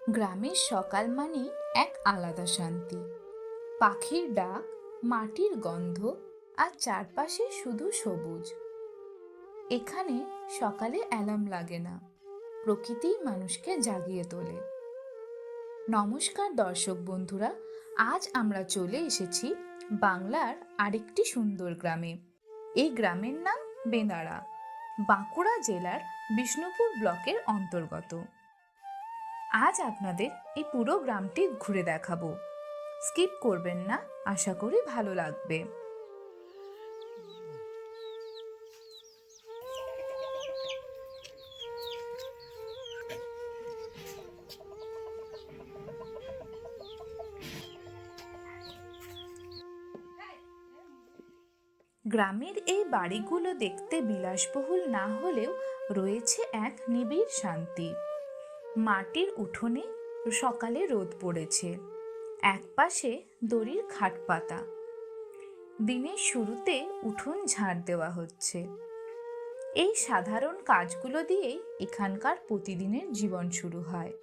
গ্রামের সকাল মানেই এক আলাদা শান্তি। পাখির ডাক, মাটির গন্ধ, আর চারপাশে শুধু সবুজ। এখানে সকালে অ্যালার্ম লাগে না, প্রকৃতিই মানুষকে জাগিয়ে তোলে। নমস্কার দর্শক বন্ধুরা, আজ আমরা চলে এসেছি বাংলার আরেকটি সুন্দর গ্রামে। এই গ্রামের নাম বেনাড়া, বাঁকুড়া জেলার বিষ্ণুপুর ব্লকের অন্তর্গত। আজ আপনাদের এই পুরো গ্রামটি ঘুরে দেখাবো। স্কিপ করবেন না, আশা করি ভালো লাগবে। গ্রামের এই বাড়িগুলো দেখতে বিলাসবহুল না হলেও রয়েছে এক নিবিড় শান্তি। মাটির উঠোনে সকালে রোদ পড়েছে, একপাশে দড়ির খাট পাতা। দিনের শুরুতে উঠোন ঝাড় দেওয়া হচ্ছে। এই সাধারণ কাজগুলো দিয়েই এখানকার প্রতিদিনের জীবন শুরু হয়।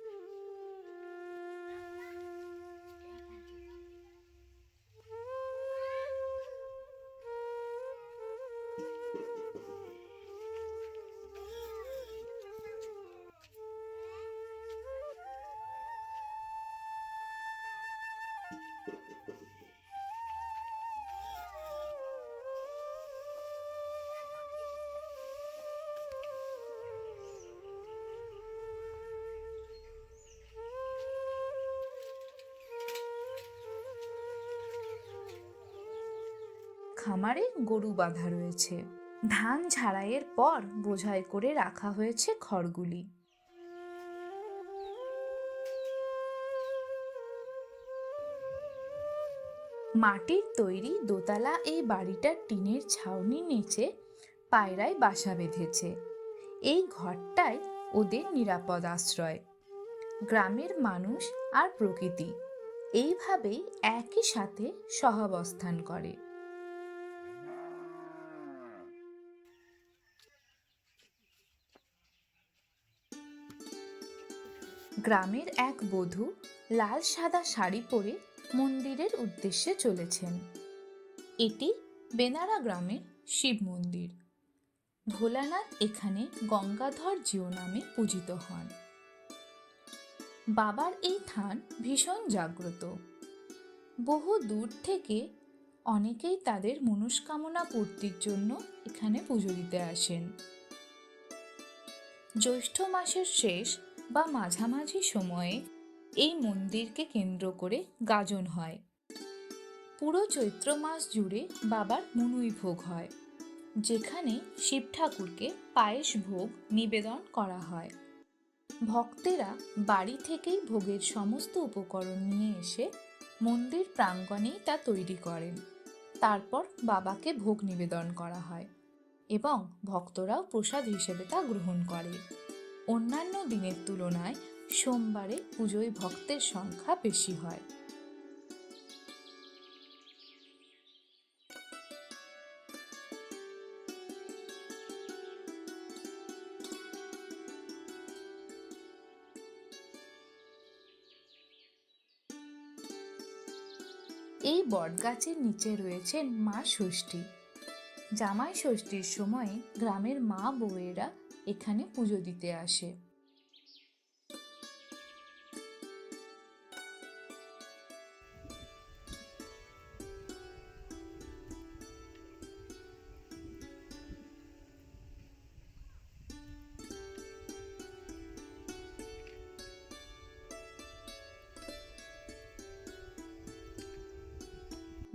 খামারে গরু বাঁধা রয়েছে। ধান ঝাড়াইয়ের পর বোঝাই করে রাখা হয়েছে খড়গুলি। মাটির তৈরি দোতলা এই বাড়িটার টিনের ছাউনির নিচে পায়রায় বাসা বেঁধেছে। এই ঘরটাই ওদের নিরাপদ আশ্রয়। গ্রামের মানুষ আর প্রকৃতি এইভাবেই একই সাথে সহাবস্থান করে। গ্রামের এক বধূ লাল সাদা শাড়ি পরে মন্দিরের উদ্দেশ্যে চলেছেন। এটি বেনাড়া গ্রামের শিব মন্দির। ভোলানাথ এখানে গঙ্গাধর জিউ নামে পূজিত হন। বাবার এই থান ভীষণ জাগ্রত। বহু দূর থেকে অনেকেই তাদের মনস্কামনা পূর্তির জন্য এখানে পুজো দিতে আসেন। জ্যৈষ্ঠ মাসের শেষ বা মাঝামাঝি সময়ে এই মন্দিরকে কেন্দ্র করে গাজন হয়। পুরো চৈত্র মাস জুড়ে বাবার মনুই ভোগ হয়, যেখানে শিব ঠাকুরকে পায়েস ভোগ নিবেদন করা হয়। ভক্তেরা বাড়ি থেকেই ভোগের সমস্ত উপকরণ নিয়ে এসে মন্দির প্রাঙ্গণেই তা তৈরি করেন। তারপর বাবাকে ভোগ নিবেদন করা হয় এবং ভক্তরাও প্রসাদ হিসেবে তা গ্রহণ করে। অন্যান্য দিনের তুলনায় সোমবারে পুজোয় ভক্তের সংখ্যা বেশি হয়। এই বটগাছের নিচে রয়েছেন মা ষষ্ঠী। জামাই ষষ্ঠীর সময়ে গ্রামের মা বউয়েরা এখানে পুজো দিতে আসে।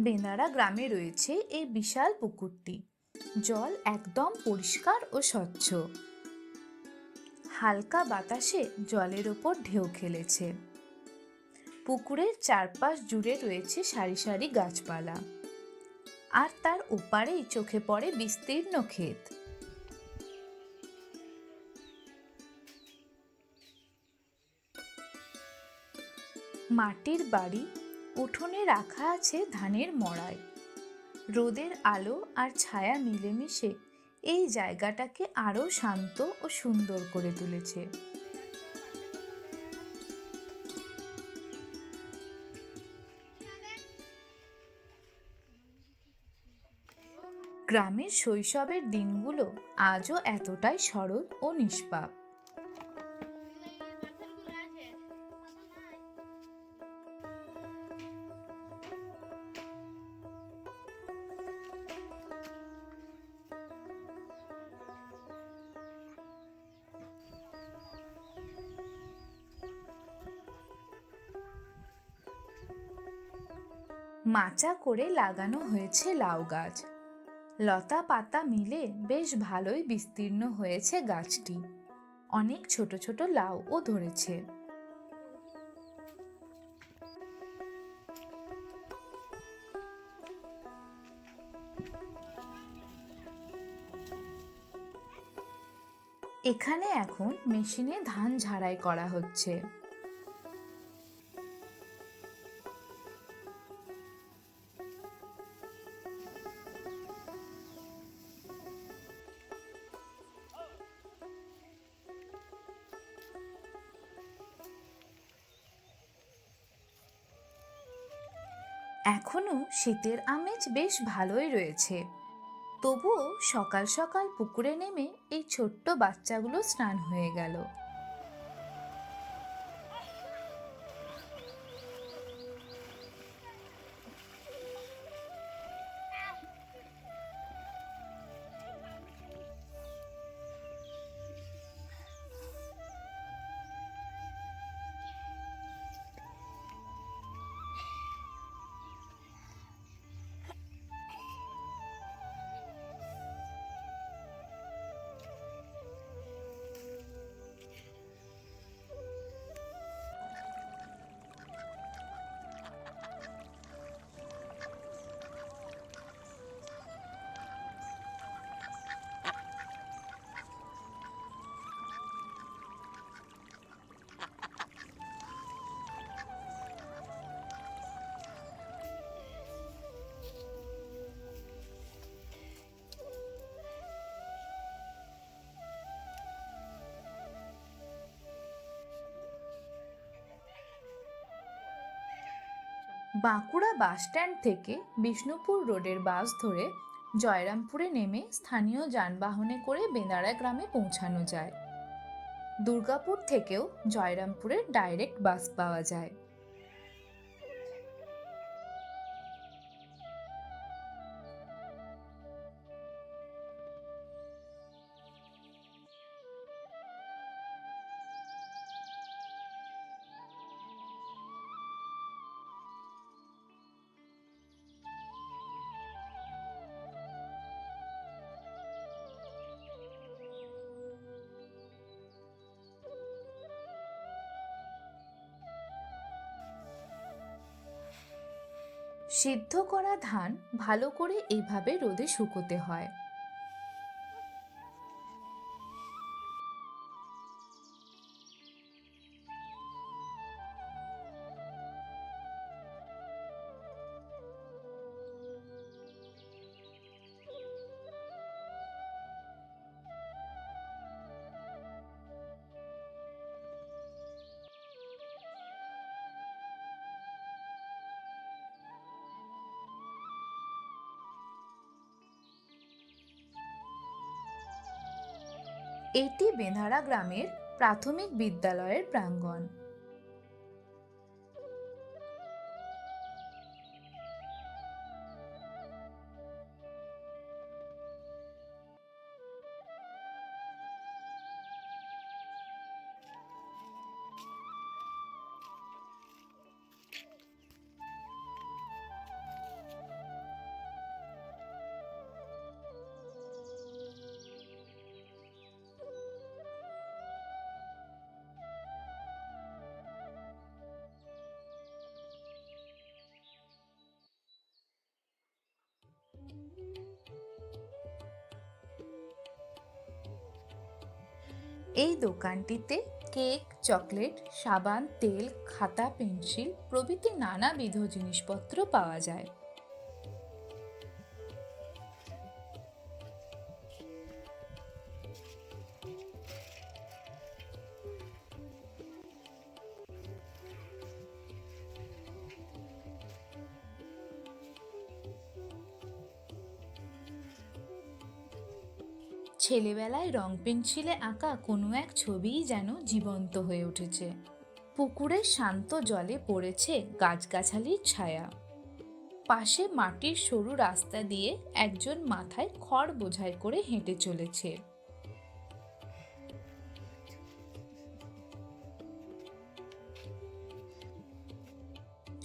বেনাড়া গ্রামে রয়েছে এই বিশাল পুকুরটি। জল একদম পরিষ্কার ও স্বচ্ছ। হালকা বাতাসে জলের ওপর ঢেউ খেলেছে। পুকুরের চারপাশ জুড়ে রয়েছে সারি সারি গাছপালা, আর তার ওপারেই চোখে পড়ে বিস্তীর্ণ ক্ষেত। মাটির বাড়ি, উঠোনে রাখা আছে ধানের মড়াই। রোদের আলো আর ছায়া মিলেমিশে এই জায়গাটাকে আরো শান্ত ও সুন্দর করে তুলেছে। গ্রামের শৈশবের দিনগুলো আজও এতটাই সরল ও নিষ্পাপ। মাচা করে লাগানো হয়েছে লাউ গাছ। লতা পাতা মিলে বেশ ভালোই বিস্তীর্ণ হয়েছে গাছটি। অনেক ছোট ছোট লাউও ধরেছে। এখানে এখন মেশিনে ধান ঝাড়াই করা হচ্ছে। এখনো শীতের আমেজ বেশ ভালোই রয়েছে। তবুও সকাল সকাল পুকুরে নেমে এই ছোট্ট বাচ্চাগুলো স্নান হয়ে গেল। বাঁকুড়া বাসস্ট্যান্ড থেকে বিষ্ণুপুর রোডের বাস ধরে জয়রামপুরে নেমে স্থানীয় যানবাহনে করে বেনাড়া গ্রামে পৌঁছানো যায়। দুর্গাপুর থেকেও জয়রামপুরের ডাইরেক্ট বাস পাওয়া যায়। সিদ্ধ করা ধান ভালো করে এইভাবে রোদে শুকোতে হয়। এটি বেনাড়া গ্রামের প্রাথমিক বিদ্যালয়ের প্রাঙ্গণ। এই দোকানটিতে কেক, চকলেট, সাবান, তেল, খাতা, পেন্সিল প্রভৃতি নানাবিধ জিনিসপত্র পাওয়া যায়। ছেলেবেলায় রং পেন্সিলে আঁকা কোনো এক ছবিই যেন জীবন্ত হয়ে উঠেছে। পুকুরের শান্ত জলে পড়েছে গাছগাছালির ছায়া। পাশে মাটির সরু রাস্তা দিয়ে একজন মাথায় খড় বোঝাই করে হেঁটে চলেছে।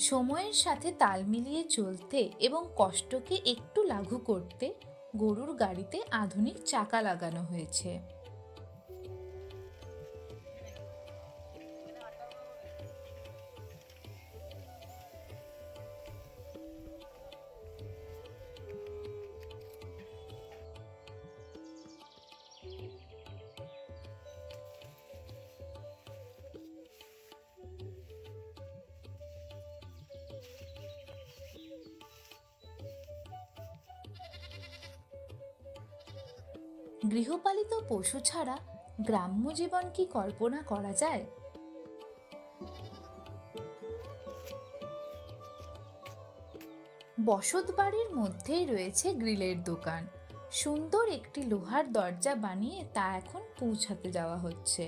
সময়ের সাথে তাল মিলিয়ে চলতে এবং কষ্টকে একটু লাঘু করতে গরুর গাড়িতে আধুনিক চাকা লাগানো হয়েছে। গৃহপালিত পশু ছাড়া গ্রাম্য জীবন কি কল্পনা করা যায়? বসত বাড়ির মধ্যেই রয়েছে গ্রিলের দোকান। সুন্দর একটি লোহার দরজা বানিয়ে তা এখন পৌঁছাতে যাওয়া হচ্ছে।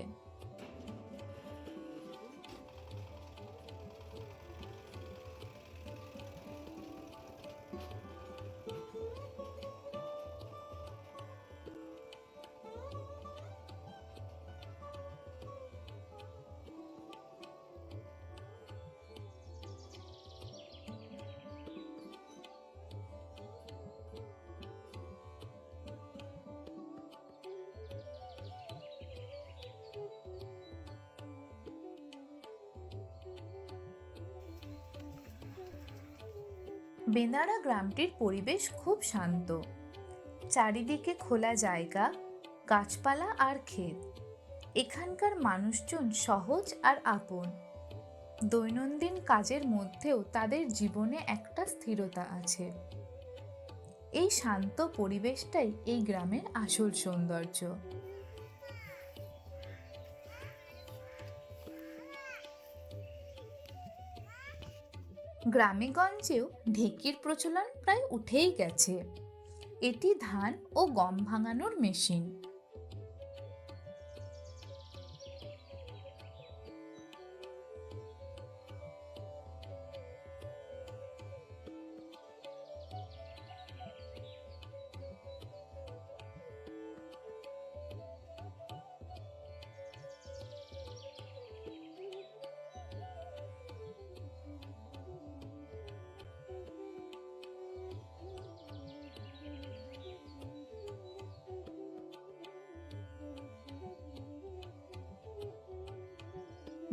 বেনাড়া গ্রামটির পরিবেশ খুব শান্ত। চারিদিকে খোলা জায়গা, গাছপালা আর ক্ষেত। এখানকার মানুষজন সহজ আর আপন। দৈনন্দিন কাজের মধ্যেও তাদের জীবনে একটা স্থিরতা আছে। এই শান্ত পরিবেশটাই এই গ্রামের আসল সৌন্দর্য। গ্রামেগঞ্জেও ঢেকির প্রচলন প্রায় উঠেই গেছে। এটি ধান ও গম ভাঙানোর মেশিন।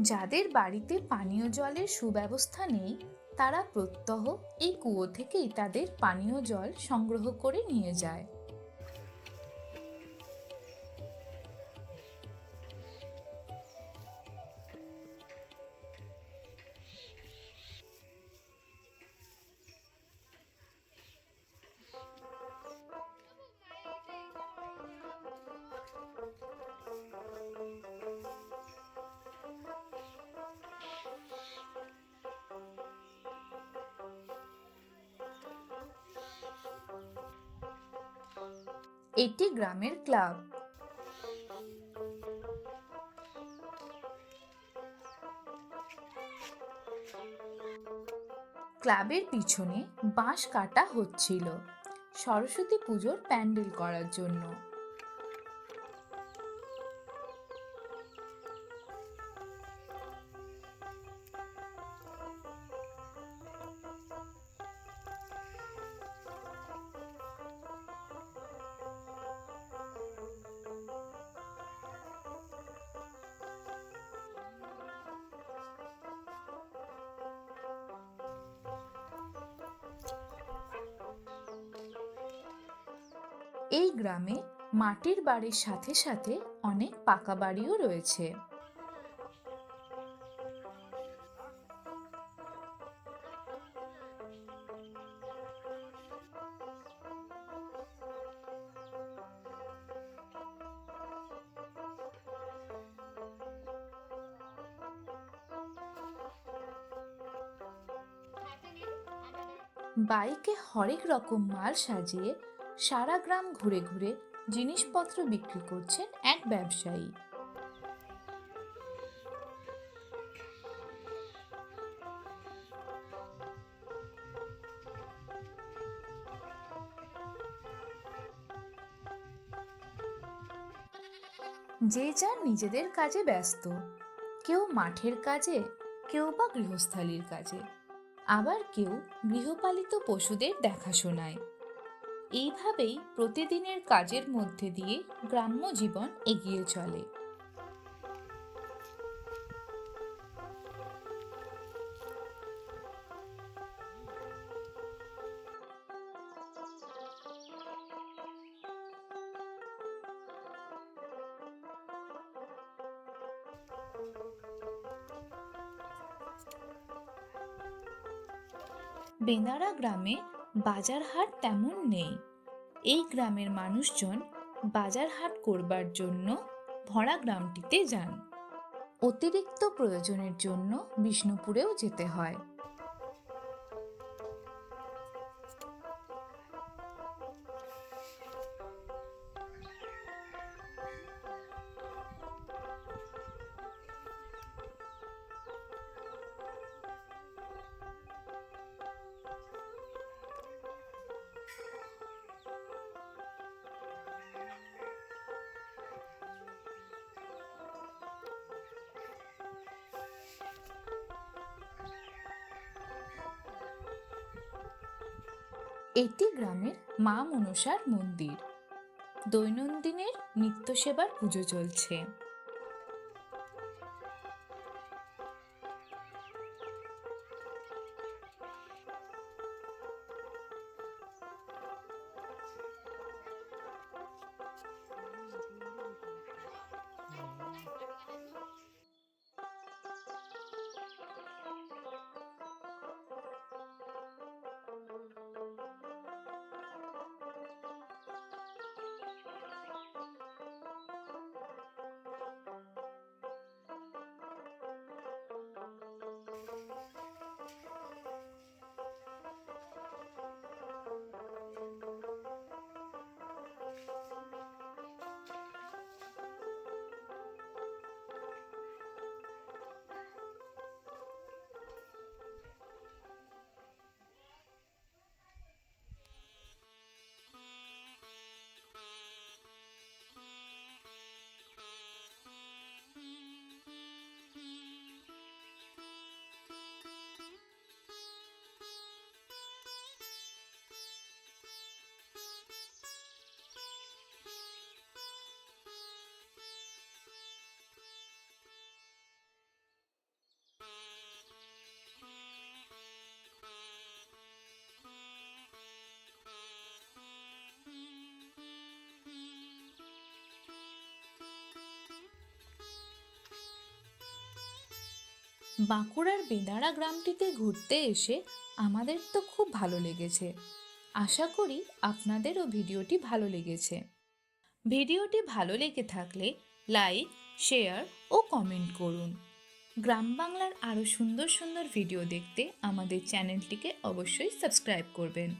যাদের বাড়িতে পানীয় জলের সুব্যবস্থা নেই, তারা প্রত্যহ এই কুয়ো থেকেই তাদের পানীয় জল সংগ্রহ করে নিয়ে যায়। এটি গ্রামের ক্লাব। ক্লাবের পিছনে বাঁশ কাটা হচ্ছিল সরস্বতী পুজোর প্যান্ডেল করার জন্য। এই গ্রামে মাটির বাড়ির সাথে সাথে অনেক পাকা বাড়িও রয়েছে। বাইকে হরেক রকম মাল সাজিয়ে সারা গ্রাম ঘুরে ঘুরে জিনিসপত্র বিক্রি করছেন এক ব্যবসায়ী। যে যার নিজেদের কাজে ব্যস্ত, কেউ মাঠের কাজে, কেউ বা গৃহস্থালির কাজে, আবার কেউ গৃহপালিত পশুদের দেখাশোনায়। এইভাবেই প্রতিদিনের কাজের মধ্যে দিয়ে গ্রাম্য জীবন এগিয়ে চলে। বেনাড়া গ্রামে বাজার হাট তেমন নেই। এই গ্রামের মানুষজন বাজার হাট করবার জন্য ভরা গ্রামটিতে যান। অতিরিক্ত প্রয়োজনের জন্য বিষ্ণুপুরেও যেতে হয়। এটি গ্রামের মা মনসার মন্দির। দৈনন্দিনের নিত্য সেবার পুজো চলছে। বাঁকুড়ার বেনাড়া গ্রামটিতে ঘুরতে এসে আমাদের তো খুব ভালো লেগেছে। আশা করি আপনাদেরও ভিডিওটি ভালো লেগেছে। ভিডিওটি ভালো লেগে থাকলে লাইক, শেয়ার ও কমেন্ট করুন। গ্রাম বাংলার আরও সুন্দর সুন্দর ভিডিও দেখতে আমাদের চ্যানেলটিকে অবশ্যই সাবস্ক্রাইব করবেন।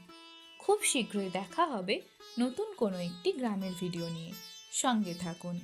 খুব শীঘ্রই দেখা হবে নতুন কোনো একটি গ্রামের ভিডিও নিয়ে। সঙ্গে থাকুন।